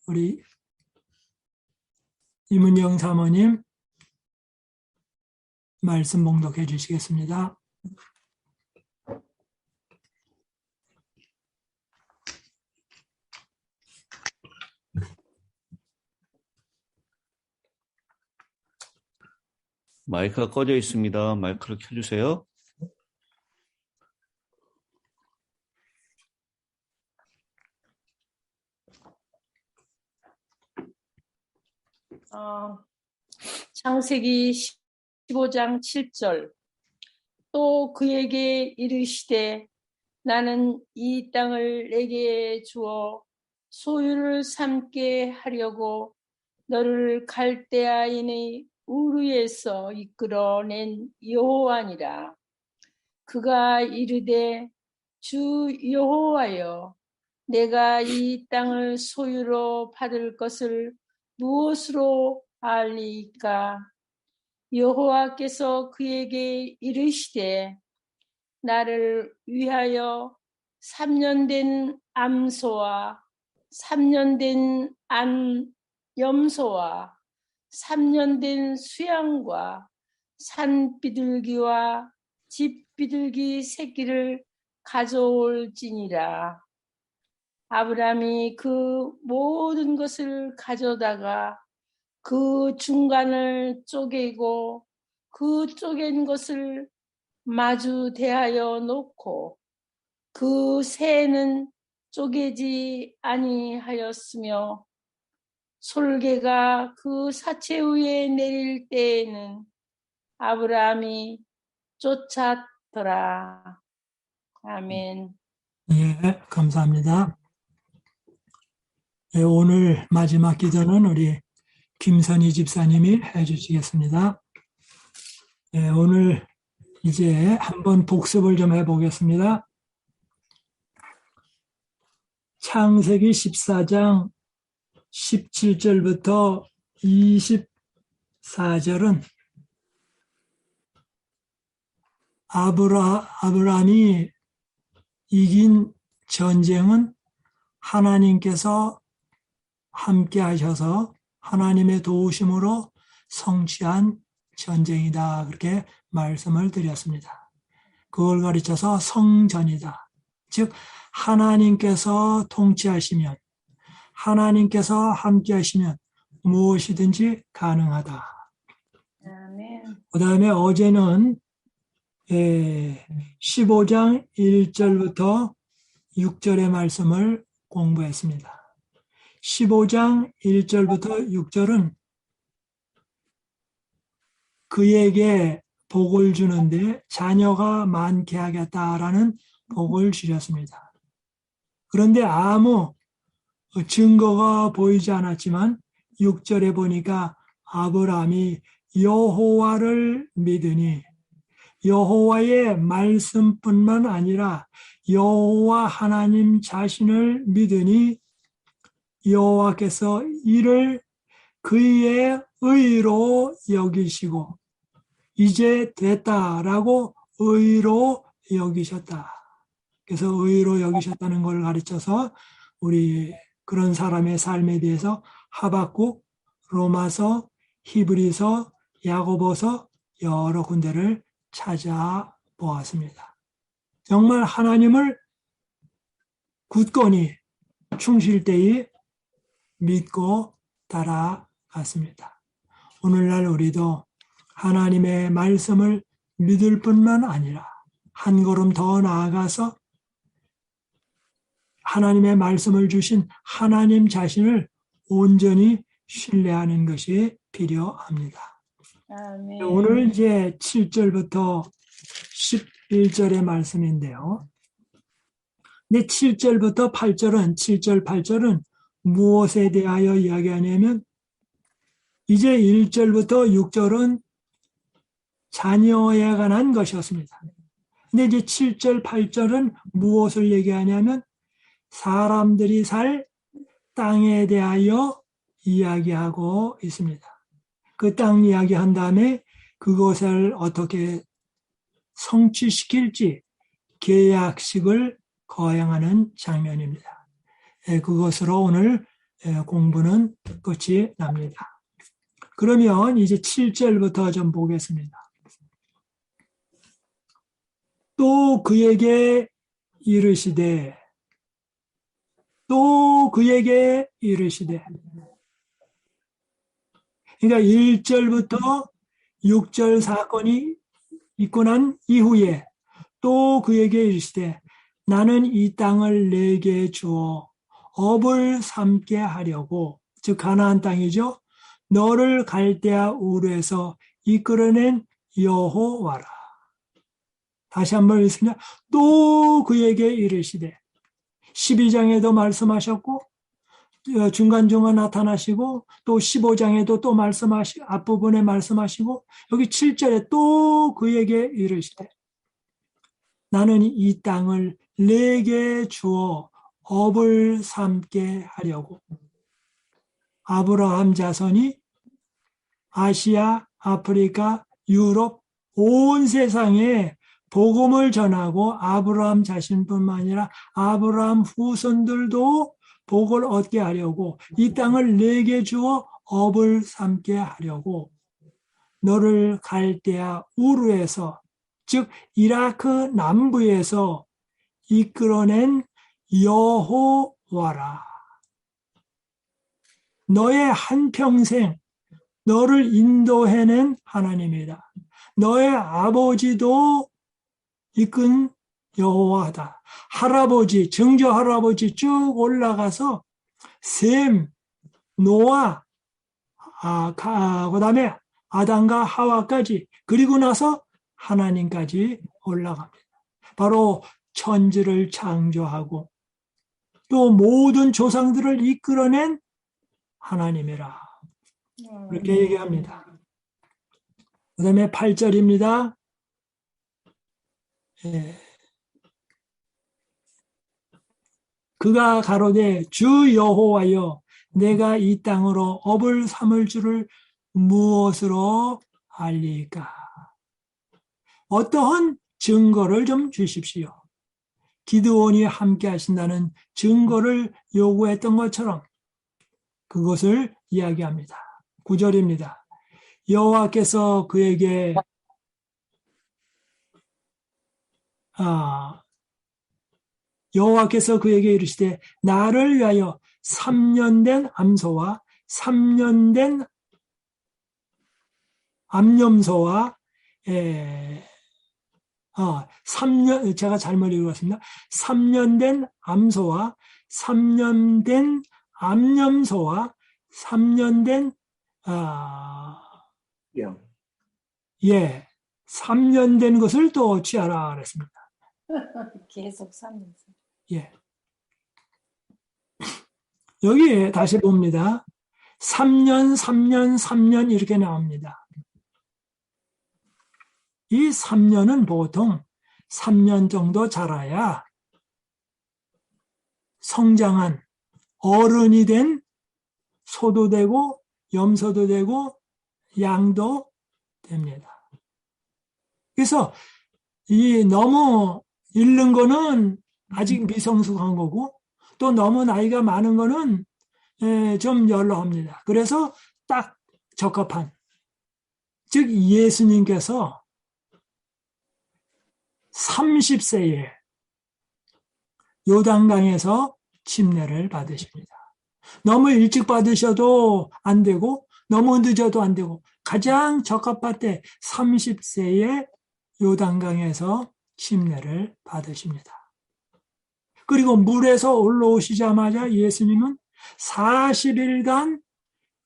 우리 이문영 사모님 말씀 봉독해 주시겠습니다. 마이크가 꺼져 있습니다. 마이크를 켜주세요. 창세기 15장 7절. 또 그에게 이르시되 나는 이 땅을 내게 주어 소유를 삼게 하려고 너를 갈대아인의 우르에서 이끌어낸 여호와니라. 그가 이르되 주 여호와여, 내가 이 땅을 소유로 받을 것을 무엇으로 알리까? 여호와께서 그에게 이르시되 나를 위하여 3년 된 암소와 3년 된 염소와 3년 된 수양과 산비둘기와 집비둘기 새끼를 가져올지니라. 아브라함이 그 모든 것을 가져다가 그 중간을 쪼개고 그 쪼갠 것을 마주 대하여 놓고 그 새는 쪼개지 아니하였으며 솔개가 그 사체 위에 내릴 때에는 아브라함이 쫓았더라. 아멘. 예, 감사합니다. 예, 오늘 마지막 기도는 우리 김선희 집사님이 해주시겠습니다. 예, 오늘 이제 한번 복습을 좀 해보겠습니다. 창세기 14장 17절부터 24절은 아브라함이 이긴 전쟁은 하나님께서 함께 하셔서 하나님의 도우심으로 성취한 전쟁이다. 그렇게 말씀을 드렸습니다. 그걸 가르쳐서 성전이다. 즉 하나님께서 통치하시면, 하나님께서 함께 하시면 무엇이든지 가능하다. 그 다음에 어제는 15장 1절부터 6절의 말씀을 공부했습니다. 15장 1절부터 6절은 그에게 복을 주는데 자녀가 많게 하겠다라는 복을 주셨습니다. 그런데 아무 증거가 보이지 않았지만 6절에 보니까 아브라함이 여호와를 믿으니 여호와의 말씀뿐만 아니라 여호와 하나님 자신을 믿으니 여호와께서 이를 그의 의로 여기시고 이제 됐다라고 의로 여기셨다. 그래서 의로 여기셨다는 걸 가르쳐서 우리 그런 사람의 삶에 대해서 하박국, 로마서, 히브리서, 야고보서 여러 군데를 찾아보았습니다. 정말 하나님을 굳건히 충실되이 믿고 따라갔습니다. 오늘날 우리도 하나님의 말씀을 믿을 뿐만 아니라 한 걸음 더 나아가서 하나님의 말씀을 주신 하나님 자신을 온전히 신뢰하는 것이 필요합니다. 아멘. 오늘 이제 7절부터 11절의 말씀인데요. 근데 7절부터 8절은 7절, 8절은 무엇에 대하여 이야기하냐면 이제 1절부터 6절은 자녀에 관한 것이었습니다. 근데 이제 7절, 8절은 무엇을 얘기하냐면 사람들이 살 땅에 대하여 이야기하고 있습니다. 그 땅 이야기한 다음에 그것을 어떻게 성취시킬지 계약식을 거행하는 장면입니다. 그것으로 오늘 공부는 끝이 납니다. 그러면 이제 7절부터 좀 보겠습니다. 또 그에게 이르시되 그러니까 1절부터 6절 사건이 있고 난 이후에 또 그에게 이르시되 나는 이 땅을 내게 주어 업을 삼게 하려고, 즉 가나안 땅이죠. 너를 갈대아 우르에서 이끌어낸 여호와라. 다시 한번 읽습니다. 또 그에게 이르시되, 12장에도 말씀하셨고 중간중간 나타나시고 또 15장에도 또 앞부분에 말씀하시고 여기 7절에 또 그에게 이르시되 나는 이 땅을 내게 주어 업을 삼게 하려고. 아브라함 자손이 아시아, 아프리카, 유럽 온 세상에 복음을 전하고 아브라함 자신뿐만 아니라 아브라함 후손들도 복을 얻게 하려고 이 땅을 내게 주어 업을 삼게 하려고 너를 갈대아 우르에서, 즉 이라크 남부에서 이끌어낸 여호와라. 너의 한평생 너를 인도해낸 하나님이다. 너의 아버지도 이끈 여호와다. 할아버지, 증조 할아버지 쭉 올라가서 셈, 노아, 그 다음에 아담과 하와까지, 그리고 나서 하나님까지 올라갑니다. 바로 천지를 창조하고 또 모든 조상들을 이끌어낸 하나님이라. 그렇게 얘기합니다. 그 다음에 8절입니다. 그가 가로되 주 여호와여 내가 이 땅으로 업을 삼을 줄을 무엇으로 알리까? 어떠한 증거를 좀 주십시오. 기드온이 함께 하신다는 증거를 요구했던 것처럼 그것을 이야기합니다. 9절입니다. 여호와께서 그에게 이르시되 나를 위하여 3년 된 암소와 3년 된 암염소와 3년, 제가 잘못 읽었습니다. 3년 된 암소와 3년 된 암염소와 3년 된 3년 된 것을 또 취하라 그랬습니다. 계속 3년. 예. 여기 다시 봅니다. 3년, 3년, 3년 이렇게 나옵니다. 이 3년은 보통 3년 정도 자라야 성장한 어른이 된 소도 되고 염소도 되고 양도 됩니다. 그래서 이 너무 잃는 거는 아직 미성숙한 거고 또 너무 나이가 많은 거는 좀 연로합니다. 그래서 딱 적합한, 즉 예수님께서 30세에 요단강에서 침례를 받으십니다. 너무 일찍 받으셔도 안 되고 너무 늦어도 안 되고 가장 적합할 때 30세에 요단강에서 침례를 받으십니다. 그리고 물에서 올라오시자마자 예수님은 40일간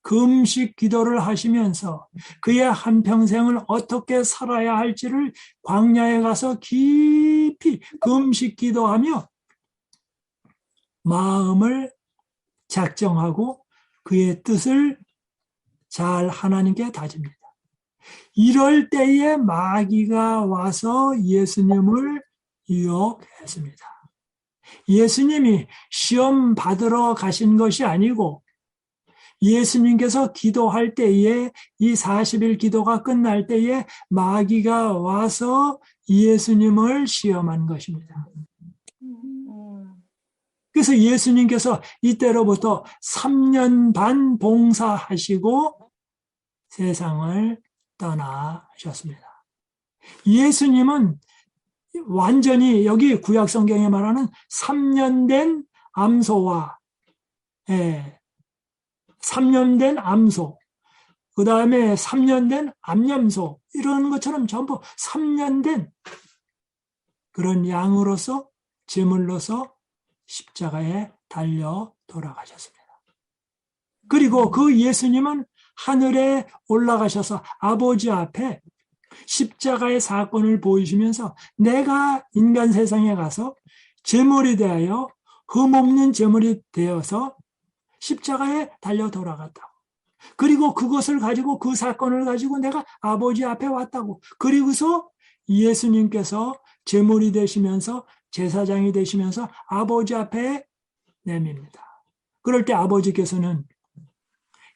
금식 기도를 하시면서 그의 한평생을 어떻게 살아야 할지를 광야에 가서 깊이 금식 기도하며 마음을 작정하고 그의 뜻을 잘 하나님께 다집니다. 이럴 때에 마귀가 와서 예수님을 유혹했습니다. 예수님이 시험 받으러 가신 것이 아니고 예수님께서 기도할 때에 이 40일 기도가 끝날 때에 마귀가 와서 예수님을 시험한 것입니다. 그래서 예수님께서 이때로부터 3년 반 봉사하시고 세상을 떠나셨습니다. 예수님은 완전히 여기 구약 성경에 말하는 3년 된 암소와 3년 된 암소, 그 다음에 3년 된 암염소 이런 것처럼 전부 3년 된 그런 양으로서 제물로서 십자가에 달려 돌아가셨습니다. 그리고 그 예수님은 하늘에 올라가셔서 아버지 앞에 십자가의 사건을 보이시면서 내가 인간 세상에 가서 제물이 되어 흠없는 제물이 되어서 십자가에 달려 돌아갔다고. 그리고 그것을 가지고 그 사건을 가지고 내가 아버지 앞에 왔다고. 그리고서 예수님께서 제물이 되시면서 제사장이 되시면서 아버지 앞에 내밉니다. 그럴 때 아버지께서는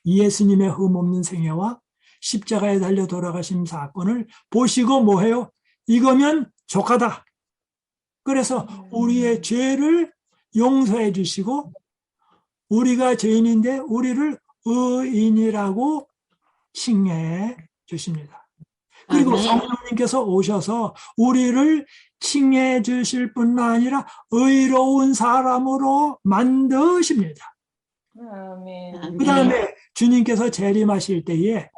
예수님의 흠없는 생애와 십자가에 달려 돌아가신 사건을 보시고 뭐해요? 이거면 족하다. 그래서 우리의 죄를 용서해 주시고 우리가 죄인인데 우리를 의인이라고 칭해 주십니다. 그리고 성령님께서 오셔서 우리를 칭해 주실 뿐만 아니라 의로운 사람으로 만드십니다. 아멘. 그 다음에 주님께서 재림하실 때에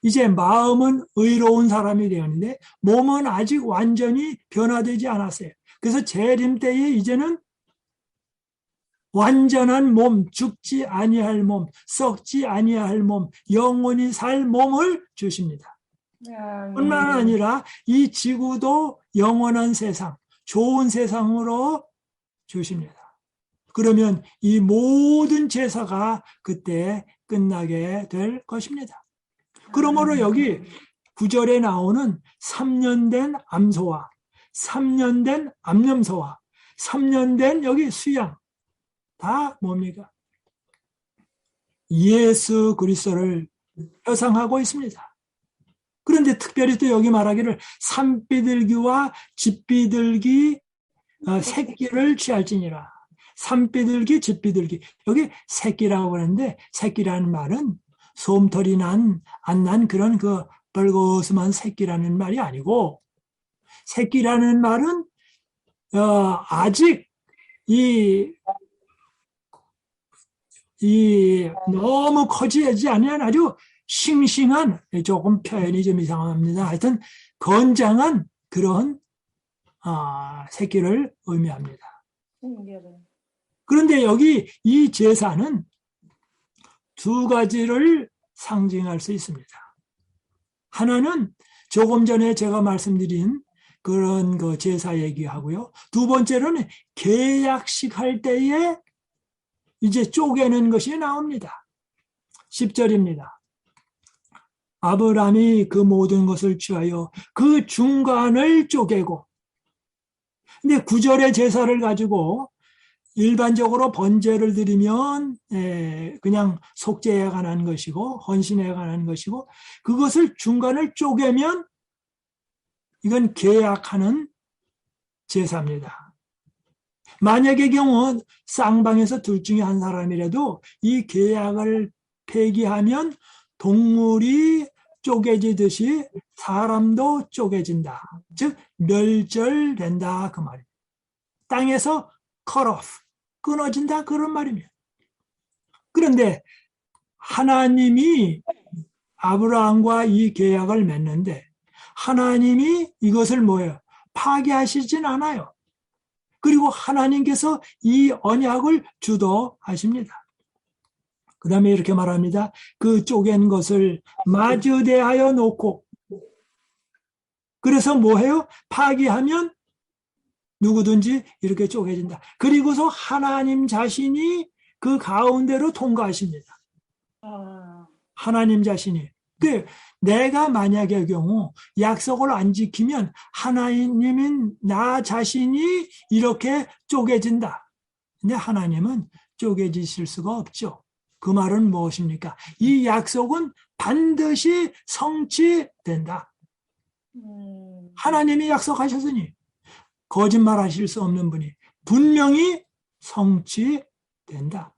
이제 마음은 의로운 사람이 되었는데 몸은 아직 완전히 변화되지 않았어요. 그래서 재림 때에 이제는 완전한 몸, 죽지 아니할 몸, 썩지 아니할 몸, 영원히 살 몸을 주십니다. 뿐만 아니라 이 지구도 영원한 세상, 좋은 세상으로 주십니다. 그러면 이 모든 제사가 그때 끝나게 될 것입니다. 그러므로 여기 9절에 나오는 3년 된 암소와 3년 된 암염소와 3년 된 여기 수양 다 뭡니까? 예수 그리스도를 표상하고 있습니다. 그런데 특별히 또 여기 말하기를 산비둘기와 집비둘기 새끼를 취할지니라. 산비둘기, 집비둘기. 여기 새끼라고 하는데 새끼라는 말은 솜털이 안 난 그런 그 벌거스만 새끼라는 말이 아니고 새끼라는 말은 아직 이 너무 커지지 않은 아주 싱싱한 조금 표현이 좀 이상합니다. 하여튼 건장한 그런 새끼를 의미합니다. 그런데 여기 이 제사는 두 가지를 상징할 수 있습니다. 하나는 조금 전에 제가 말씀드린 그런 그 제사 얘기하고요. 두 번째로는 계약식 할 때에 이제 쪼개는 것이 나옵니다. 10절입니다. 아브라함이 그 모든 것을 취하여 그 중간을 쪼개고, 근데 9절의 제사를 가지고 일반적으로 번제를 드리면 그냥 속죄에 관한 것이고 헌신에 관한 것이고 그것을 중간을 쪼개면 이건 계약하는 제사입니다. 만약의 경우 쌍방에서 둘 중에 한 사람이라도 이 계약을 폐기하면 동물이 쪼개지듯이 사람도 쪼개진다. 즉 멸절된다 그 말입니다. 땅에서 cut off, 끊어진다 그런 말입니다. 그런데 하나님이 아브라함과 이 계약을 맺는데 하나님이 이것을 뭐예요? 파기하시진 않아요. 그리고 하나님께서 이 언약을 주도하십니다. 그 다음에 이렇게 말합니다. 그 쪼갠 것을 마주대하여 놓고 그래서 뭐해요? 파기하면 누구든지 이렇게 쪼개진다. 그리고서 하나님 자신이 그 가운데로 통과하십니다. 하나님 자신이. 내가 만약의 경우 약속을 안 지키면 하나님인 나 자신이 이렇게 쪼개진다. 근데 하나님은 쪼개지실 수가 없죠. 그 말은 무엇입니까? 이 약속은 반드시 성취된다. 하나님이 약속하셨으니 거짓말하실 수 없는 분이 분명히 성취된다.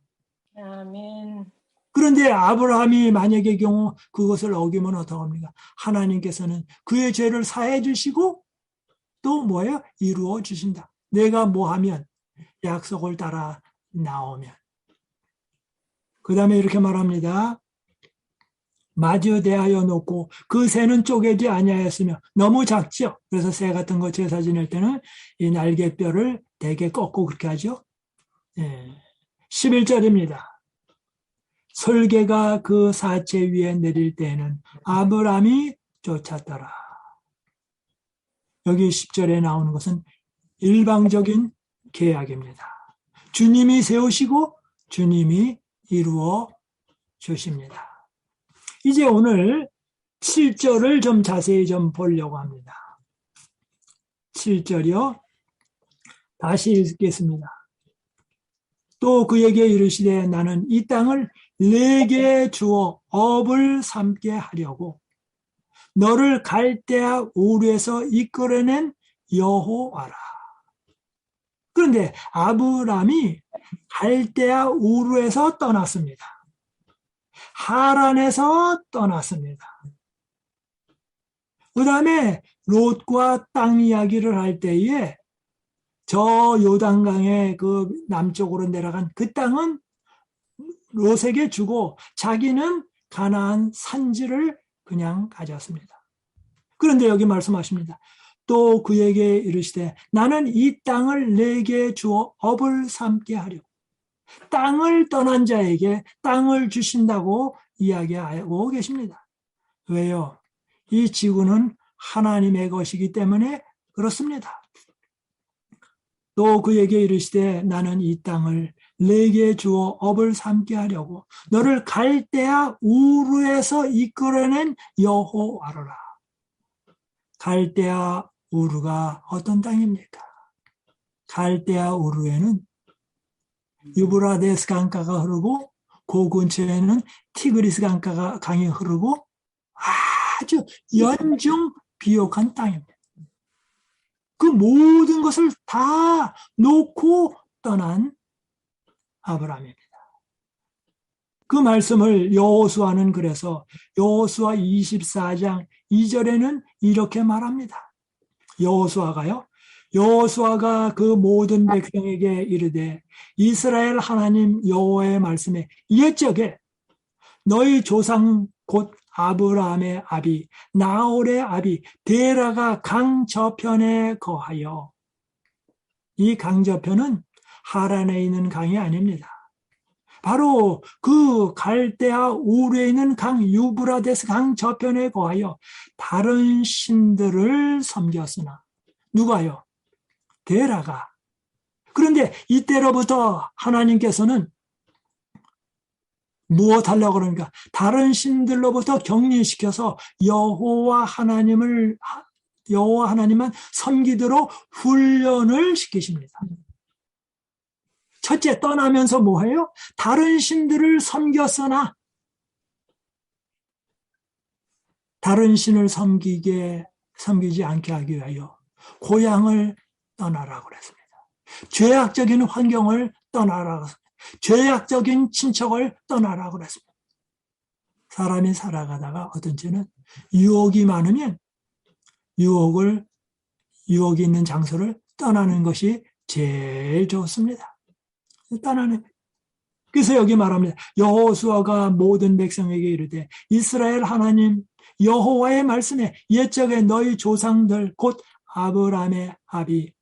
아멘. 그런데 아브라함이 만약의 경우 그것을 어기면 어떡합니까? 하나님께서는 그의 죄를 사해 주시고 또 뭐예요? 이루어 주신다. 내가 뭐 하면 약속을 따라 나오면. 그 다음에 이렇게 말합니다. 마주 대하여 놓고 그 새는 쪼개지 아니하였으며 너무 작죠. 그래서 새 같은 거 제사 지낼 때는 이 날개뼈를 되게 꺾고 그렇게 하죠. 11절입니다. 설계가 그 사체 위에 내릴 때에는 아브라함이 쫓았더라. 여기 10절에 나오는 것은 일방적인 계약입니다. 주님이 세우시고 주님이 이루어 주십니다. 이제 오늘 7절을 좀 자세히 좀 보려고 합니다. 7절이요. 다시 읽겠습니다. 또 그에게 이르시되 나는 이 땅을 내게 주어 업을 삼게 하려고 너를 갈대아 우르에서 이끌어낸 여호와라. 그런데 아브람이 갈대아 우르에서 떠났습니다. 하란에서 떠났습니다. 그 다음에 롯과 땅 이야기를 할 때에 저 요단강의 그 남쪽으로 내려간 그 땅은 롯에게 주고 자기는 가나안 산지를 그냥 가졌습니다. 그런데 여기 말씀하십니다. 또 그에게 이르시되 나는 이 땅을 내게 주어 업을 삼게 하려고. 땅을 떠난 자에게 땅을 주신다고 이야기하고 계십니다. 왜요? 이 지구는 하나님의 것이기 때문에 그렇습니다. 또 그에게 이르시되 나는 이 땅을 내게 주어 업을 삼게 하려고 너를 갈대아 우르에서 이끌어낸 여호와라. 갈대아 우르가 어떤 땅입니까? 갈대아 우르에는 유브라데스 강가가 흐르고 그 근처에는 티그리스 강이 흐르고 아주 연중 비옥한 땅입니다. 그 모든 것을 다 놓고 떠난 아브라함입니다. 그 말씀을 여호수아는 그래서 여호수아 24장 2절에는 이렇게 말합니다. 여호수아가 그 모든 백성에게 이르되 이스라엘 하나님 여호와의 말씀에 옛적에 너희 조상 곧 아브라함의 아비 나홀의 아비 데라가 강 저편에 거하여, 이 강 저편은 하란에 있는 강이 아닙니다. 바로 그 갈대아 우르에 있는 강 유브라데스 강 저편에 거하여 다른 신들을 섬겼으나. 누가요? 데라가. 그런데 이때로부터 하나님께서는 무엇 하려고 그러니까 다른 신들로부터 격리시켜서 여호와 하나님만 섬기도록 훈련을 시키십니다. 첫째, 떠나면서 뭐해요? 다른 신들을 다른 신을 섬기지 않게 하기 위하여 고향을 떠나라고 그랬습니다. 죄악적인 환경을 떠나라고 했습니다. 죄악적인 친척을 떠나라고 그랬습니다. 사람이 살아가다가 어떤 때는 유혹이 많으면 유혹이 있는 장소를 떠나는 것이 제일 좋습니다. 떠나는. 그래서 여기 말합니다. 여호수아가 모든 백성에게 이르되 이스라엘 하나님 여호와의 말씀에 옛적에 너희 조상들 곧 아브라함의 아비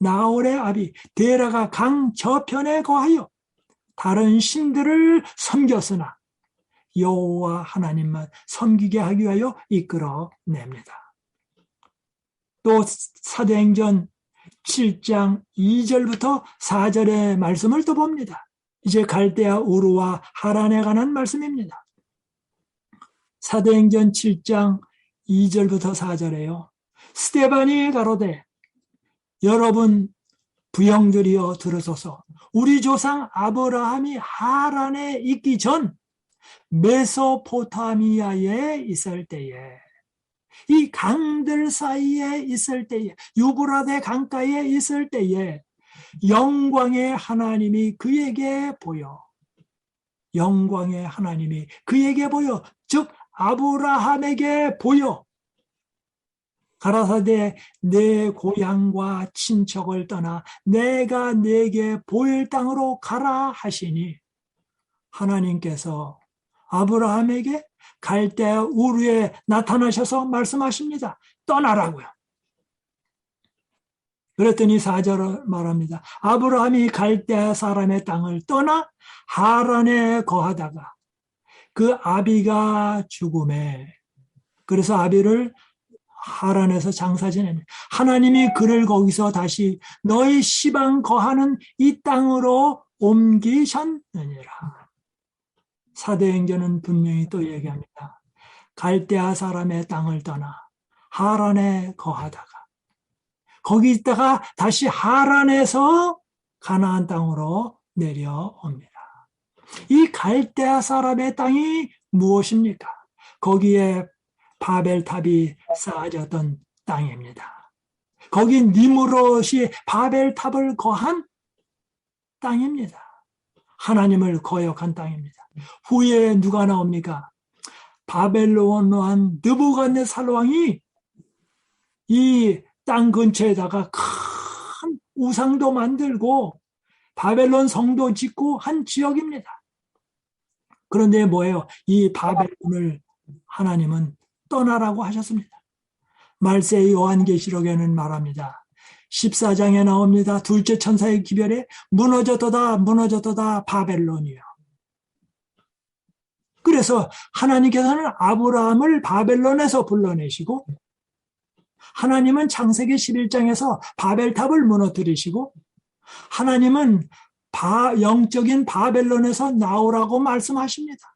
나홀의 아비 데라가 강 저편에 거하여 다른 신들을 섬겼으나 여호와 하나님만 섬기게 하기 위하여 이끌어냅니다. 또 사도행전 7장 2절부터 4절의 말씀을 또 봅니다. 이제 갈대아 우르와 하란에 관한 말씀입니다. 사도행전 7장 2절부터 4절에요. 스데반이 가로되 여러분 부형들이여 들으소서. 우리 조상 아브라함이 하란에 있기 전 메소포타미아에 있을 때에, 이 강들 사이에 있을 때에, 유브라데 강가에 있을 때에 영광의 하나님이 그에게 보여. 영광의 하나님이 그에게 보여. 즉 아브라함에게 보여. 가라사대 내 고향과 친척을 떠나 내가 내게 보일 땅으로 가라 하시니 하나님께서 아브라함에게 갈대아 우르에 나타나셔서 말씀하십니다. 떠나라고요. 그랬더니 4절 말합니다. 아브라함이 갈대아 사람의 땅을 떠나 하란에 거하다가 그 아비가 죽음에, 그래서 아비를 하란에서 장사 지냅니다. 하나님이 그를 거기서 다시 너희 시방 거하는 이 땅으로 옮기셨느니라. 사도행전은 분명히 또 얘기합니다. 갈대아 사람의 땅을 떠나 하란에 거하다가 거기 있다가 다시 하란에서 가나안 땅으로 내려옵니다. 이 갈대아 사람의 땅이 무엇입니까? 거기에 바벨탑이 쌓아졌던 땅입니다. 거기 니므롯이 바벨탑을 거한 땅입니다. 하나님을 거역한 땅입니다. 후에 누가 나옵니까? 바벨론 왕 느부갓네살 왕이 이 땅 근처에다가 큰 우상도 만들고 바벨론 성도 짓고 한 지역입니다. 그런데 뭐예요? 이 바벨론을 하나님은 떠나라고 하셨습니다. 말세 요한계시록에는 말합니다. 14장에 나옵니다. 둘째 천사의 기별에 무너졌도다 무너졌도다 바벨론이요. 그래서 하나님께서는 아브라함을 바벨론에서 불러내시고 하나님은 창세기 11장에서 바벨탑을 무너뜨리시고 하나님은 영적인 바벨론에서 나오라고 말씀하십니다.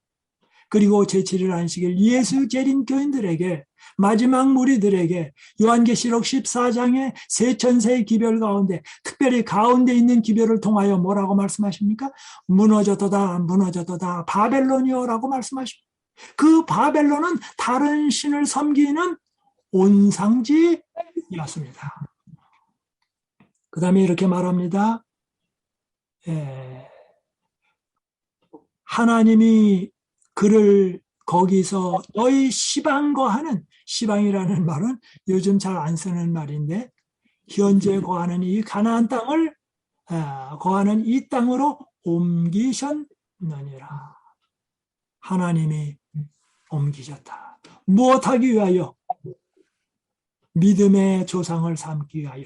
그리고 제7일 안식일 예수 재림 교인들에게 마지막 무리들에게 요한계시록 14장의 세 천세의 기별 가운데 특별히 가운데 있는 기별을 통하여 뭐라고 말씀하십니까? 무너졌도다 무너졌도다 바벨론이여라고 말씀하십니다. 그 바벨론은 다른 신을 섬기는 온상지였습니다. 그 다음에 이렇게 말합니다. 하나님이 그를 거기서 너희 시방 거하는, 시방이라는 말은 요즘 잘 안 쓰는 말인데 현재 거하는 이 가나안 땅을 거하는 이 땅으로 옮기셨느니라. 하나님이 옮기셨다. 무엇하기 위하여? 믿음의 조상을 삼기 위하여.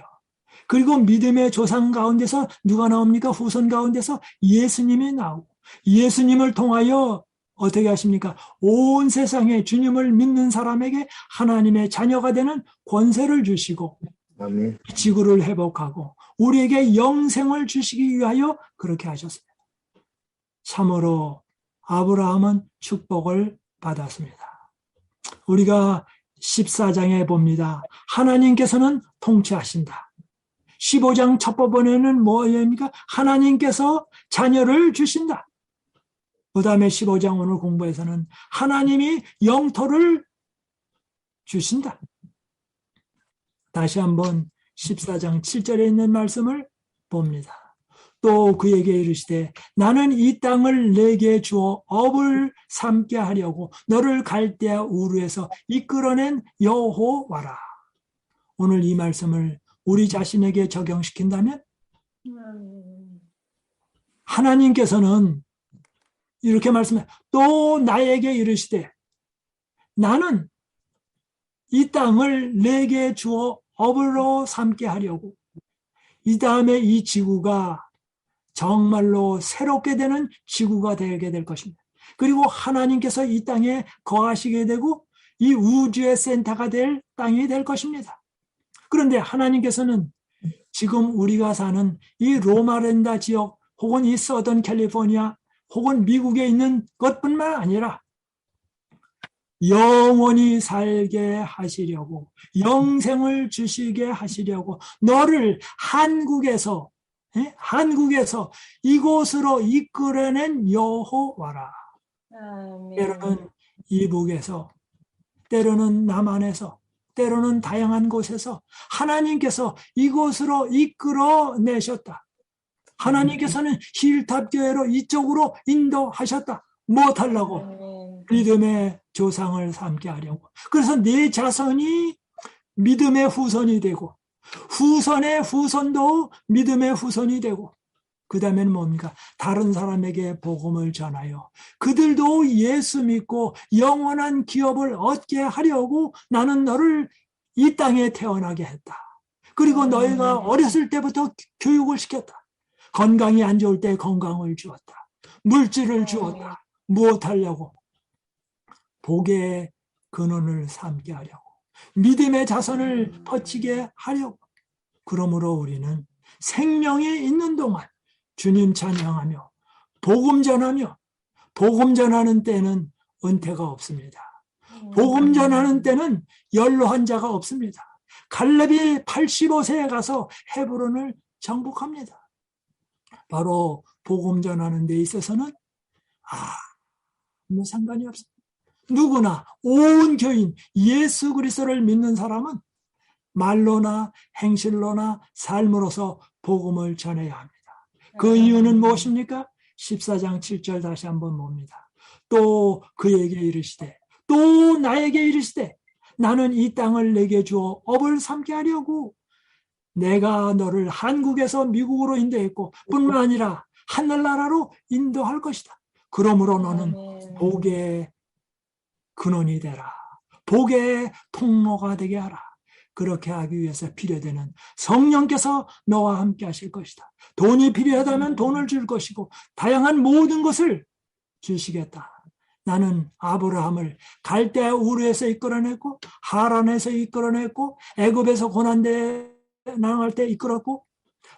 그리고 믿음의 조상 가운데서 누가 나옵니까? 후손 가운데서 예수님이 나오고 예수님을 통하여 어떻게 하십니까? 온 세상에 주님을 믿는 사람에게 하나님의 자녀가 되는 권세를 주시고 아멘. 지구를 회복하고 우리에게 영생을 주시기 위하여 그렇게 하셨습니다. 참으로 아브라함은 축복을 받았습니다. 우리가 14장에 봅니다. 하나님께서는 통치하신다. 15장 첫 부분에는 뭐입니까? 하나님께서 자녀를 주신다. 그 다음에 15장 오늘 공부에서는 하나님이 영토를 주신다. 다시 한번 14장 7절에 있는 말씀을 봅니다. 또 그에게 이르시되 나는 이 땅을 내게 주어 업을 삼게 하려고 너를 갈대아 우르에서 이끌어낸 여호와라. 오늘 이 말씀을 우리 자신에게 적용시킨다면 하나님께서는 이렇게 말씀해 또 나에게 이르시되 나는 이 땅을 내게 주어 업으로 삼게 하려고 이 다음에 이 지구가 정말로 새롭게 되는 지구가 되게 될 것입니다. 그리고 하나님께서 이 땅에 거하시게 되고 이 우주의 센터가 될 땅이 될 것입니다. 그런데 하나님께서는 지금 우리가 사는 이 로마랜다 지역 혹은 이 서던 캘리포니아 혹은 미국에 있는 것뿐만 아니라 영원히 살게 하시려고 영생을 주시게 하시려고 너를 한국에서 이곳으로 이끌어낸 여호와라. 때로는 이북에서 때로는 남한에서 때로는 다양한 곳에서 하나님께서 이곳으로 이끌어내셨다. 하나님께서는 힐탑 교회로 이쪽으로 인도하셨다. 무엇하려고? 아멘. 믿음의 조상을 삼게 하려고. 그래서 내 자손이 믿음의 후손이 되고 후손의 후손도 믿음의 후손이 되고 그 다음에는 뭡니까? 다른 사람에게 복음을 전하여 그들도 예수 믿고 영원한 기업을 얻게 하려고 나는 너를 이 땅에 태어나게 했다. 그리고 너희가 어렸을 때부터 교육을 시켰다. 건강이 안 좋을 때 건강을 주었다. 물질을 주었다. 무엇하려고? 복의 근원을 삼게 하려고. 믿음의 자손을 퍼치게 하려고. 그러므로 우리는 생명이 있는 동안 주님 찬양하며 복음 전하며 복음 전하는 때는 은퇴가 없습니다. 복음 전하는 때는 연로한 자가 없습니다. 갈렙이 85세에 가서 헤브론을 정복합니다. 바로 복음 전하는 데 있어서는 아무 상관이 없습니다. 누구나 온 교인 예수 그리스도를 믿는 사람은 말로나 행실로나 삶으로서 복음을 전해야 합니다. 그 이유는 무엇입니까? 14장 7절 다시 한번 봅니다. 또 그에게 이르시되 또 나에게 이르시되 나는 이 땅을 내게 주어 업을 삼게 하려고 내가 너를 한국에서 미국으로 인도했고 뿐만 아니라 하늘나라로 인도할 것이다. 그러므로 너는 복의 근원이 되라. 복의 통로가 되게 하라. 그렇게 하기 위해서 필요되는 성령께서 너와 함께 하실 것이다. 돈이 필요하다면 돈을 줄 것이고 다양한 모든 것을 주시겠다. 나는 아브라함을 갈대아 우르에서 이끌어냈고 하란에서 이끌어냈고 애굽에서 고난대 나갈 때 이끌었고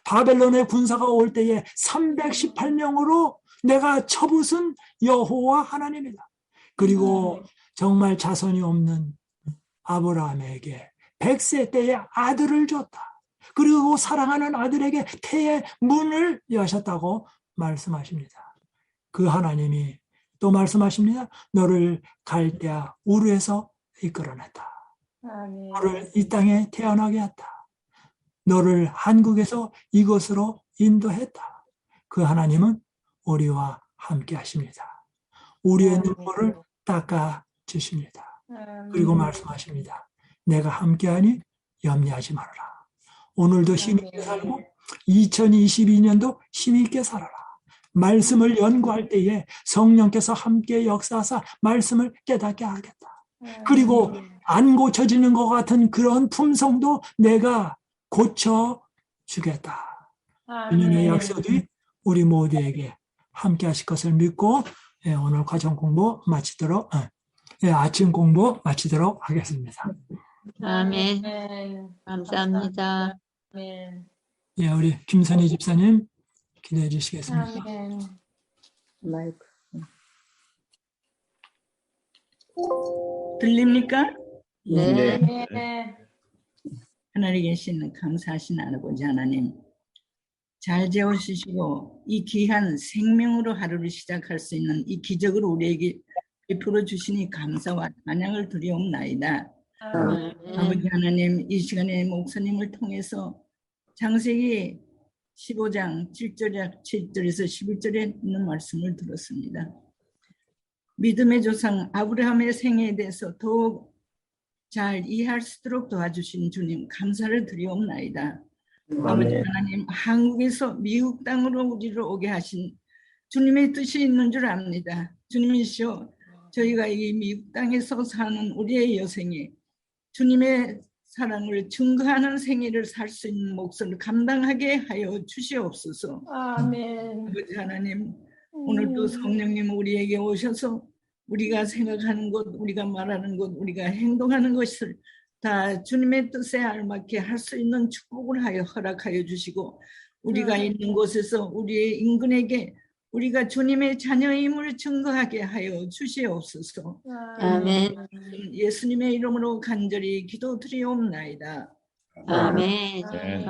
바벨론의 군사가 올 때에 318명으로 내가 쳐부순 여호와 하나님이다. 그리고 정말 자손이 없는 아브라함에게 100세 때에 아들을 줬다. 그리고 사랑하는 아들에게 태의 문을 여셨다고 말씀하십니다. 그 하나님이 또 말씀하십니다. 너를 갈대아 우르에서 이끌어냈다. 너를 이 땅에 태어나게 했다. 너를 한국에서 이곳으로 인도했다. 그 하나님은 우리와 함께 하십니다. 우리의 눈물을 닦아 주십니다. 그리고 말씀하십니다. 내가 함께하니 염려하지 말아라. 오늘도 힘있게 살고 2022년도 힘있게 살아라. 말씀을 연구할 때에 성령께서 함께 역사하사 말씀을 깨닫게 하겠다. 그리고 안 고쳐지는 것 같은 그런 품성도 내가 고쳐주겠다. 주님의 약속이 우리 모두에게 함께 하실 것을 믿고 오늘 과정 공부 마치도록 아침 공부 마치도록 하겠습니다. 아멘. 감사합니다. 아멘. 우리 김선희 집사님 기도해 주시겠습니다. 아멘. 마이크. 들립니까? 네. 네. 하늘에 계시는 감사하신 아버지 하나님, 잘 재워주시고 이 귀한 생명으로 하루를 시작할 수 있는 이 기적을 우리에게 베풀어 주시니 감사와 찬양을 드리옵나이다. 아버지 하나님, 이 시간에 목사님을 통해서 창세기 15장 7절에서 11절에 있는 말씀을 들었습니다. 믿음의 조상 아브라함의 생애에 대해서 더욱 잘 이해할 수 있도록 도와주신 주님 감사를 드리옵나이다. 아버지 하나님, 한국에서 미국 땅으로 우리를 오게 하신 주님의 뜻이 있는 줄 압니다. 주님이시여, 저희가 이 미국 땅에서 사는 우리의 여생에 주님의 사랑을 증거하는 생애를 살 수 있는 몫을 감당하게 하여 주시옵소서. 아멘. 아버지 하나님, 오늘도 성령님 우리에게 오셔서 우리가 생각하는 것, 우리가 말하는 것, 우리가 행동하는 것을 다 주님의 뜻에 알맞게 할 수 있는 축복을 하여 허락하여 주시고, 우리가 있는 곳에서 우리의 인근에게 우리가 주님의 자녀임을 증거하게 하여 주시옵소서. 아멘. 예수님의 이름으로 간절히 기도드리옵나이다. 아멘. 네.